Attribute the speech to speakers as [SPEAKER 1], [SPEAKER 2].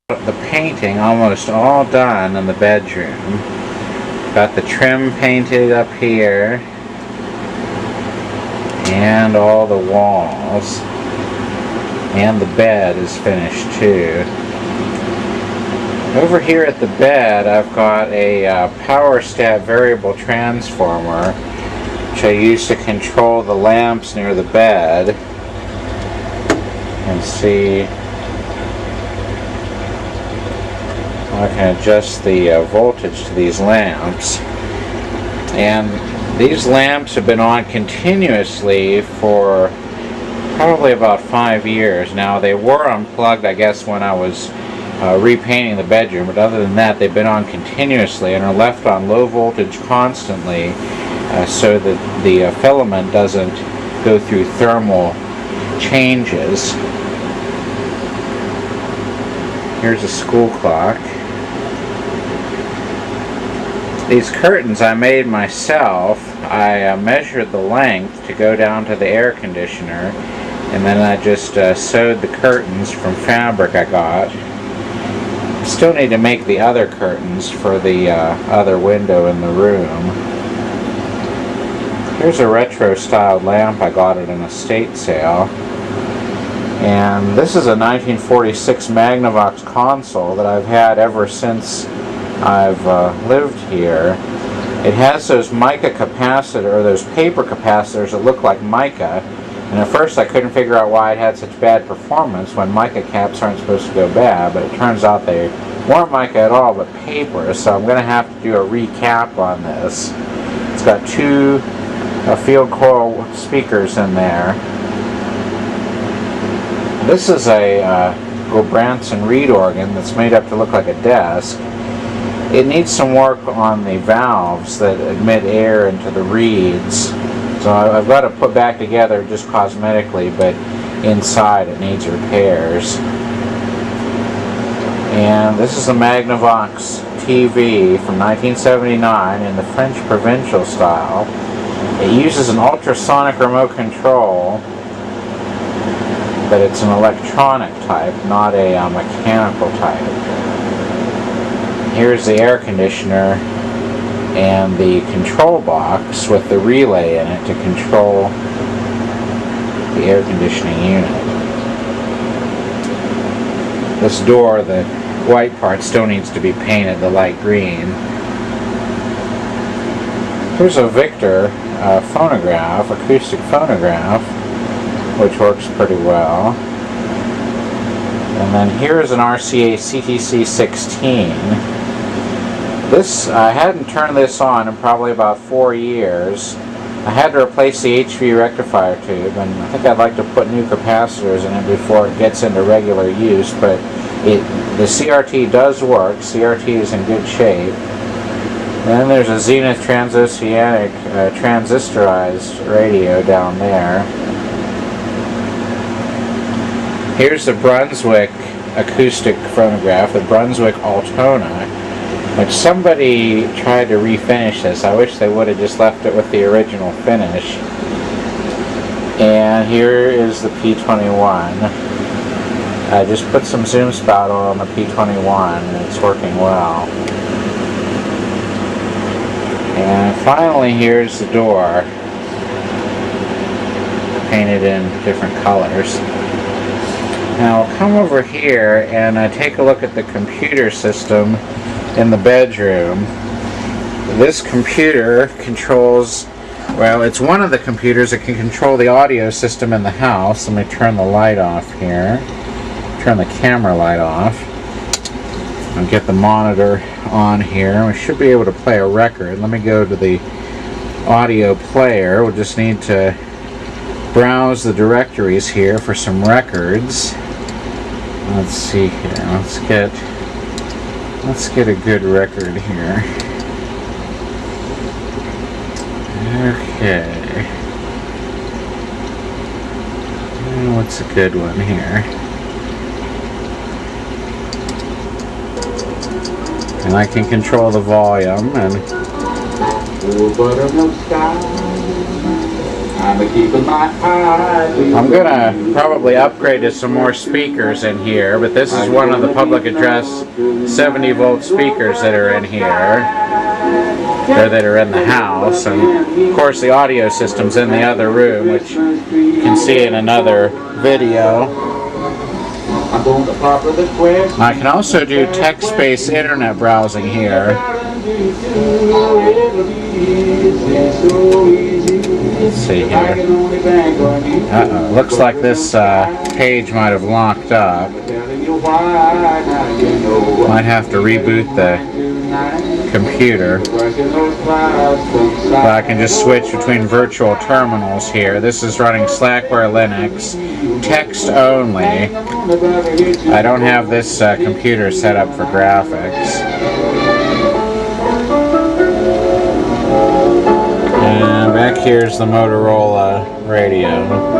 [SPEAKER 1] the painting almost all done in the bedroom. Got the trim painted up here and all the walls, and the bed is finished too. Over here at the bed I've got a PowerStat variable transformer which I use to control the lamps near the bed. You can see I can adjust the voltage to these lamps, and these lamps have been on continuously for probably about 5 years now. They were unplugged, I guess, when I was repainting the bedroom, but other than that they've been on continuously and are left on low voltage constantly so that the filament doesn't go through thermal changes. Here's a school clock. These curtains I made myself. I measured the length to go down to the air conditioner, and then I just sewed the curtains from fabric I got. Still need to make the other curtains for the other window in the room. Here's a retro styled lamp I got at an estate sale. And this is a 1946 Magnavox console that I've had ever since I've lived here. It has those mica capacitor, or those paper capacitors that look like mica, and at first I couldn't figure out why it had such bad performance when mica caps aren't supposed to go bad, but it turns out they weren't mica at all but paper, so I'm going to have to do a recap on this. It's got two field coil speakers in there. This is a Gulbranson reed organ that's made up to look like a desk. It needs some work on the valves that admit air into the reeds. So I've got to put back together just cosmetically, but inside it needs repairs. And this is a Magnavox TV from 1979 in the French provincial style. It uses an ultrasonic remote control, but it's an electronic type, not a mechanical type. Here's the air conditioner and the control box with the relay in it to control the air conditioning unit. This door, the white part, still needs to be painted the light green. Here's a Victor phonograph, acoustic phonograph, which works pretty well. And then here's an RCA CTC 16. This, I hadn't turned this on in probably about 4 years. I had to replace the HV rectifier tube, and I think I'd like to put new capacitors in it before it gets into regular use, but the CRT does work. CRT is in good shape. Then there's a Zenith Transoceanic transistorized radio down there. Here's the Brunswick acoustic phonograph, the Brunswick Altona, which somebody tried to refinish this. I wish they would have just left it with the original finish. And here is the P21. I just put some zoom spout on the P21 and it's working well. And finally, here's the door, painted in different colors. Now I'll come over here and take a look at the computer system in the bedroom. This computer controls, well, it's one of the computers that can control the audio system in the house. Let me turn the light off here. Turn the camera light off. I'll get the monitor on here. We should be able to play a record. Let me go to the audio player. We'll just need to browse the directories here for some records. Let's see here. Let's get a good record here. Okay. What's a good one here? And I can control the volume and I'm gonna probably upgrade to some more speakers in here, but this is one of the public address 70 volt speakers that are in here, or that are in the house, and of course the audio system's in the other room, which you can see in another video. I can also do text-based internet browsing here. Let's see here. Uh-oh, looks like this page might have locked up. Might have to reboot the computer. But I can just switch between virtual terminals here. This is running Slackware Linux, text only. I don't have this computer set up for graphics. And back here's the Motorola radio.